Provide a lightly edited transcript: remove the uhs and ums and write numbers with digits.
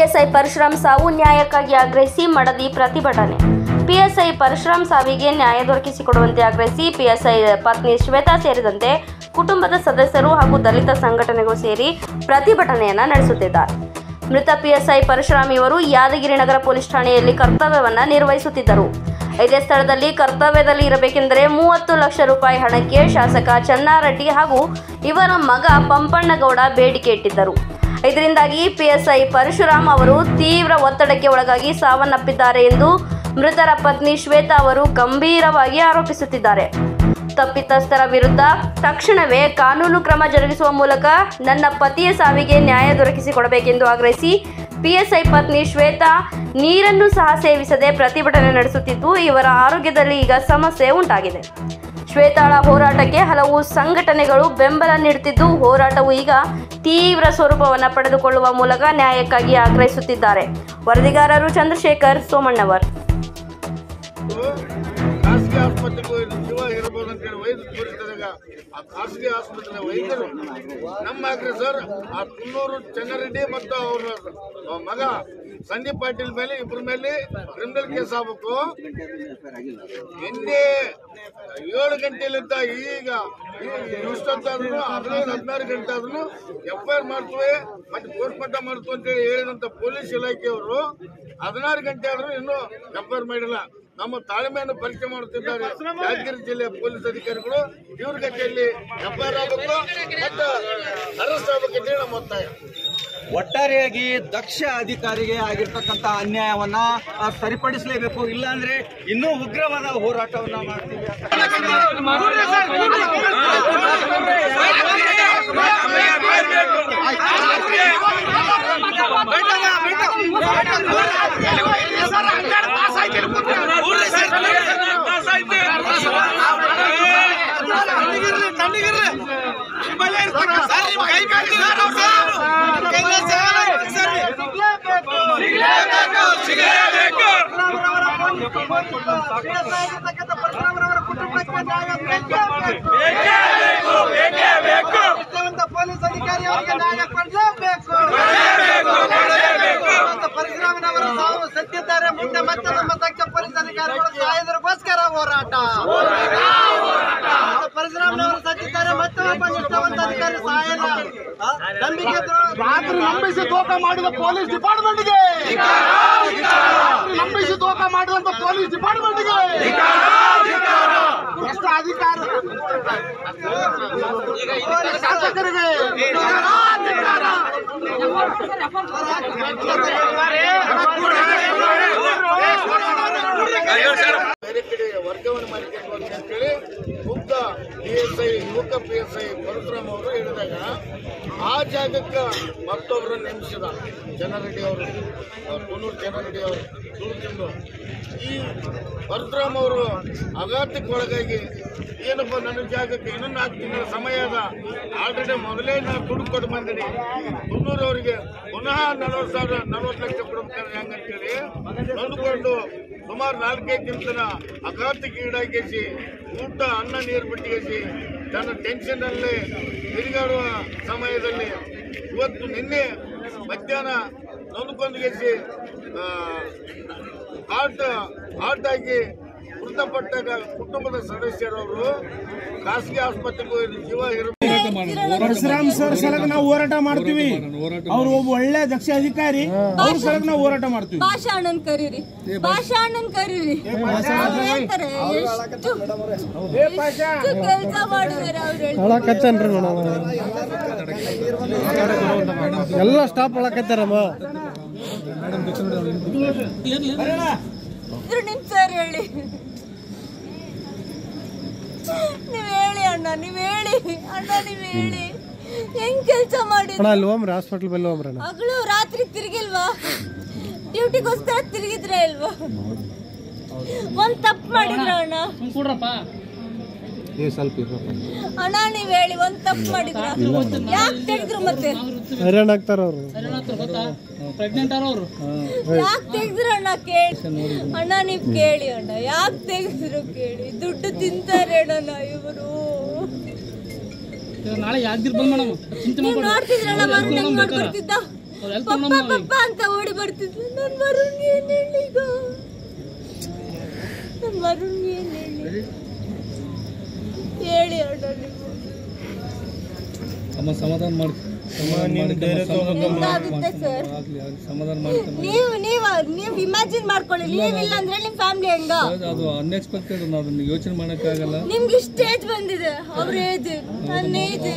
PSI Parashuram ಸಾವು ನ್ಯಾಯಕ್ಕಾಗಿ ಆಗ್ರಹಿಸಿ ಮಡದಿ ಪ್ರತಿಭಟನೆ. ಪಿಎಸ್ಐ ಪರಶುರಾಮ್ ಸಾವಿಗೆ ನ್ಯಾಯ ದೊರಕಿಸಿಕೊಡುವಂತೆ ಆಗ್ರಹಿಸಿ ಪಿಎಸ್ಐ ಪತ್ನಿ ಶ್ವೇತಾ ಸೇರಿದಂತೆ ಕುಟುಂಬದ ಸದಸ್ಯರು ಹಾಗೂ ದಲಿತ ಸಂಘಟನೆಗಳು ಸೇರಿ ಪ್ರತಿಭಟನೆಯನ್ನು ನಡೆಸುತ್ತಿದ್ದಾರೆ. ಮೃತ ಪಿಎಸ್ಐ ಪರಶುರಾಮ್ ಇವರು ಯಾದಗಿರಿ ನಗರ ಪೊಲೀಸ್ ಠಾಣೆಯಲ್ಲಿ ಕರ್ತವ್ಯವನ್ನು ನಿರ್ವಹಿಸುತ್ತಿದ್ದರು. ಇದೇ ಸ್ಥಳದಲ್ಲಿ ಕರ್ತವ್ಯದಲ್ಲಿ ಇರಬೇಕೆಂದರೆ 30 ಲಕ್ಷ ರೂಪಾಯಿ ಹಣಕ್ಕೆ ಶಾಸಕ ಚೆನ್ನಾರೆಡ್ಡಿ ಹಾಗೂ ಇವರ ಮಗ ಪಂಪಣ್ಣಗೌಡ ಬೇಡಿಕೆ ಇಟ್ಟಿದ್ದರು. ಇದರಿಂದಾಗಿ ಪಿಎಸ್ಐ ಪರಶುರಾಮ್ ಅವರು ತೀವ್ರ ಒತ್ತಡಕ್ಕೆ ಒಳಗಾಗಿ ಸಾವನ್ನಪ್ಪಿದ್ದಾರೆ ಎಂದು ಮೃತರ ಪತ್ನಿ ಶ್ವೇತಾ ಅವರು ಗಂಭೀರವಾಗಿ ಆರೋಪಿಸುತ್ತಿದ್ದಾರೆ. ತಪ್ಪಿತಸ್ಥರ ವಿರುದ್ಧ ತಕ್ಷಣವೇ ಕಾನೂನು ಕ್ರಮ ಜರುಗಿಸುವ ಮೂಲಕ ನನ್ನ ಪತಿಯ ಸಾವಿಗೆ ನ್ಯಾಯ ದೊರಕಿಸಿಕೊಡಬೇಕೆಂದು ಆಗ್ರಹಿಸಿ ಪಿಎಸ್ಐ ಪತ್ನಿ ಶ್ವೇತಾ ನೀರನ್ನು ಸಹ ಸೇವಿಸದೆ ಪ್ರತಿಭಟನೆ ನಡೆಸುತ್ತಿದ್ದು, ಇವರ ಆರೋಗ್ಯದಲ್ಲಿ ಈಗ ಸಮಸ್ಯೆ ಉಂಟಾಗಿದೆ. ಶ್ವೇತಾಳ ಹೋರಾಟಕ್ಕೆ ಹಲವು ಸಂಘಟನೆಗಳು ಬೆಂಬಲ ನೀಡುತ್ತಿದ್ದು, ಹೋರಾಟವು ಈಗ ತೀವ್ರ ಸ್ವರೂಪವನ್ನು ಪಡೆದುಕೊಳ್ಳುವ ಮೂಲಕ ನ್ಯಾಯಕ್ಕಾಗಿ ಆಗ್ರಹಿಸುತ್ತಿದ್ದಾರೆ. ವರದಿಗಾರರು ಚಂದ್ರಶೇಖರ್ ಸೋಮಣ್ಣವರ್. ಖಾಸಗಿ ಆಸ್ಪತ್ರೆಗೂ ಜೀವ ಇರಬಹುದು ಅಂತೇಳಿ ವೈದ್ಯರು ತೋರಿಸಿದಾಗ ಆ ಖಾಸಗಿ ಆಸ್ಪತ್ರೆ ವೈದ್ಯರು ನಮ್ಮ ಆಗ್ರೆ ಸರ್ ಆ ಕುನ್ನೂರು ಚೆನ್ನಾರೆಡ್ಡಿ ಮತ್ತು ಅವರ ಮಗ ಸಂದೀಪ್ ಪಾಟೀಲ್ ಮೇಲೆ ಇಬ್ಬರ ಮೇಲೆ ಕ್ರಿಮಿನಲ್ ಕೇಸ್ ಆಗಬೇಕು. ನಿನ್ನೆ 7 ಗಂಟೆಲಿಂದ ಈಗ ಇಷ್ಟೊತ್ತಾದ್ರೂ 15-16 ಗಂಟೆ ಆದ್ರೂ FIR ಮಾಡ್ತೀವಿ ಮತ್ತೆ ಪೋಸ್ಟ್ ಮಾರ್ಟಮ್ ಮಾಡ್ತೀವಿ ಅಂತೇಳಿ ಹೇಳಿದಂತ ಪೊಲೀಸ್ ಇಲಾಖೆಯವರು 16 ಗಂಟೆ ಆದ್ರೂ ಇನ್ನೂ FIR ಮಾಡಿಲ್ಲ. ನಮ್ಮ ತಾಳ್ಮೆಯನ್ನು ಪರೀಕ್ಷೆ ಮಾಡುತ್ತಿದ್ದಾರೆ ಯಾದಗಿರಿ ಜಿಲ್ಲೆಯ ಪೊಲೀಸ್ ಅಧಿಕಾರಿಗಳು. ಇವ್ರ ಗತಿಯಲ್ಲಿ FIR ಆಗಬೇಕು ಮತ್ತು ಅರೆಸ್ಟ್ ಆಗಬೇಕಂತ ನಮ್ಮ ಒತ್ತಾಯ. ಒಟ್ಟಾರೆಯಾಗಿ ದಕ್ಷ ಅಧಿಕಾರಿಗೆ ಆಗಿರ್ತಕ್ಕಂಥ ಅನ್ಯಾಯವನ್ನ ಸರಿಪಡಿಸಲೇಬೇಕು, ಇಲ್ಲಾಂದ್ರೆ ಇನ್ನೂ ಉಗ್ರವಾದ ಹೋರಾಟವನ್ನ ಮಾಡ್ತೀವಿ. ಪೊಲೀಸ್ ಅಧಿಕಾರಿಯವರಿಗೆ ನ್ಯಾಯ ಕೊಡಲೇಬೇಕು. ಪರಶುರಾಮನವರ ಸಾವು ಸತ್ತಿದ್ದಾರೆ. ಮುಂದೆ ಮತ್ತೆ ನಮ್ಮ ದಕ್ಷ ಪೊಲೀಸ್ ಅಧಿಕಾರಿಗಳು ಸಾಯೋದಕ್ಕೋಸ್ಕರ ಹೋರಾಟ. ಪರಶುರಾಮನವರು ಸತ್ತಿದ್ದಾರೆ, ಮತ್ತೆ ಒಬ್ಬ ನಿಷ್ಠಾವಂತ ಅಧಿಕಾರಿ ಸಾಯಲ್ಲ. ನಂಬಿಸಿ ದೋಖ ಮಾಡಿದ ಪೊಲೀಸ್ ಡಿಪಾರ್ಟ್ಮೆಂಟ್ಗೆ, ನಂಬಿಸಿ ದೋಖ ಮಾಡಿದಂತ ಪೊಲೀಸ್ ಡಿಪಾರ್ಟ್ಮೆಂಟ್ಗೆ ಭ್ರಷ್ಟ ಅಧಿಕಾರ ಶಾಸಕರಿಗೆ ಬೇರೆ ಕಡೆ ವರ್ಗಾವಣೆ ಮಾಡಿಕೊಂಡು ಅಂತೇಳಿ ಮುಗ್ಧ PSI ಯುವಕ PSI ಪರಶುರಾಮ್ ಅವರು ಹೇಳಿದಾಗ ಆ ಜಾಗಕ್ಕೆ ಮತ್ತೊಬ್ಬರನ್ನು ನೇಮಿಸಿದ ಚೆನ್ನಾರೆಡ್ಡಿ ಅವರು, ಕುನ್ನೂರು ಚೆನ್ನಾರೆಡ್ಡಿ ಅವರು ದುಡ್ಡು. ಈ ಪರಶುರಾಮ್ ಅವರು ಆಘಾತಕ್ಕೆ ಒಳಗಾಗಿ ಏನಪ್ಪ ನನ್ನ ಜಾಗಕ್ಕೆ ಇನ್ನೊಂದು 4 ತಿಂಗಳ ಸಮಯ ಅದ, ಆಲ್ರೆಡಿ ಮೊದಲೇ ನಾನು ದುಡ್ಡು ಕೊಟ್ಟು ಬಂದಿನಿ, ಕುನ್ನೂರು ಅವರಿಗೆ ಪುನಃ 40 ಲಕ್ಷ ಕೊಡ್ಬೇಕಾದ್ರೆ ಹೆಂಗಂತೇಳಿ ನೊಂದುಕೊಂಡು ಸುಮಾರು 4-5 ದಿನದ ಆಘಾತಕ್ಕೆ ಈಡಾಗಿಸಿ ಊಟ ಅನ್ನ ನೀರು ಬಿಟ್ಟಿಗೆಸಿ ತನ್ನ ಟೆನ್ಷನ್ನಲ್ಲೇ ತಿರುಗಾಡುವ ಸಮಯದಲ್ಲಿ ಇವತ್ತು ನಿನ್ನೆ ಮಧ್ಯಾಹ್ನ ನೊಂದುಕೊಂಡುಗೆಸಿ ಹಾರ್ಟ್ ಆಗಿ ಮೃತಪಟ್ಟಾಗ ಕುಟುಂಬದ ಸದಸ್ಯರವರು ಖಾಸಗಿ ಆಸ್ಪತ್ರೆಗೂ ಜೀವ ಪರಶುರಾಮ್ ಸರ್ ಸಲಗ ನಾವು ಹೋರಾಟ ಮಾಡ್ತೀವಿ. ಅವ್ರು ಒಬ್ಬ ಒಳ್ಳೆ ದಕ್ಷ ಅಧಿಕಾರಿ, ಅವ್ರ ಸಲಗ ನಾವು ಹೋರಾಟ ಮಾಡ್ತೀವಿ. ಭಾಷಾಣ್ಣನ್ ಕರೀರಿ, ಭಾಷಾಣ್ಣನ್ ಕರೀರಿ. ಕೆಲಸ ಮಾಡಿದಾರೆ ಅವ್ರು. ಎಲ್ಲ ಸ್ಟಾಪ್ ಒಳಕತ್ತಾರಮ್ಮ. ನಿಮ್ ಸರ್ ಹೇಳಿ, ನೀವ್ ಹೇಳಿ ಅಣ್ಣ, ನೀವ್ ಹೇಳಿ ಅಣ್ಣ, ನೀವ್ ಹೇಳಿ ಹೆಂಗ್ ಕೆಲ್ಸ ಮಾಡಿದ್ರಿ ಅಲ್ವಮ್ರ ಹಾಸ್ಪಿಟಲ್ ಬೆಲ್ಲ ಹಗಲು ರಾತ್ರಿ ತಿರುಗಿಲ್ವಾ? ಡ್ಯೂಟಿಗೋಸ್ಕರ ತಿರುಗಿದ್ರ ಇಲ್ವಾ? ಒಂದ್ ತಪ್ಪು ಮಾಡಿದ್ರ ಅಣ್ಣ? ಅಣ್ಣ ನೀವ್ ಹೇಳಿ, ಒಂದ್ ತಪ್ಪು ಮಾಡಿದ್ರ? ಯಾಕೆ ತೆಗೆದ್ರು? ಮತ್ತೆ ಹೈರಾಣ ಆಗ್ತಾರ ಅವ್ರು, ಯಾಕೆ ತೆಗೆದ್ರು ಅಣ್ಣ? ಕೇಳಿ ಅಣ್ಣ, ನೀವ್ ಕೇಳಿ ಅಣ್ಣ, ಯಾಕೆ ತೆಗೆದ್ರು ಕೇಳಿ. ದುಡ್ಡು ತಿಂತಾರೆ ಅಣ್ಣ ಇವರು. ನಾಳೆ ಯಾದಗಿರಿ ಬಂದ್ ಮೇಡಮ್ ನೀವು ನೋಡ್ತಿದ್ರಲ್ಲ ವರುಣ್ ಹೆಂಗ್ ಮಾಡ್ಕೊಡ್ತಿದ್ದ, ಪಪ್ಪ ಪಪ್ಪ ಅಂತ ಓಡಿ ಬರ್ತಿದ್ಲು. ನನ್ ವರುಣ್ ಏನ್ ಹೇಳಿ ಈಗ, ನನ್ ವರುಣ್ ಏನ್ ಹೇಳಿ ಹೇಳಿ ಅಣ್ಣ ನೀವು. ಸಮಾಧಾನ ಮಾಡಿ ಎಂತಾಗುತ್ತೆ ಸರ್, ನೀವು ಇಮ್ಯಾಜಿನ್ ಮಾಡ್ಕೊಳ್ಳಿ. ನೀವಿಲ್ಲ ಅಂದ್ರೆ ನಿಮ್ ಫ್ಯಾಮಿಲಿ ಹೆಂಗ? ಅದು ಅನ್ಎಕ್ಸ್ಪೆಕ್ಟೆಡ್, ನಾವು ಯೋಚನೆ ಮಾಡಕ್ಕಾಗಲ್ಲ. ನಿಮ್ಗೆ ಸ್ಟೇಜ್ ಬಂದಿದೆ, ಅವ್ರ ಏಜ್ ನನ್ನ ಏಜ್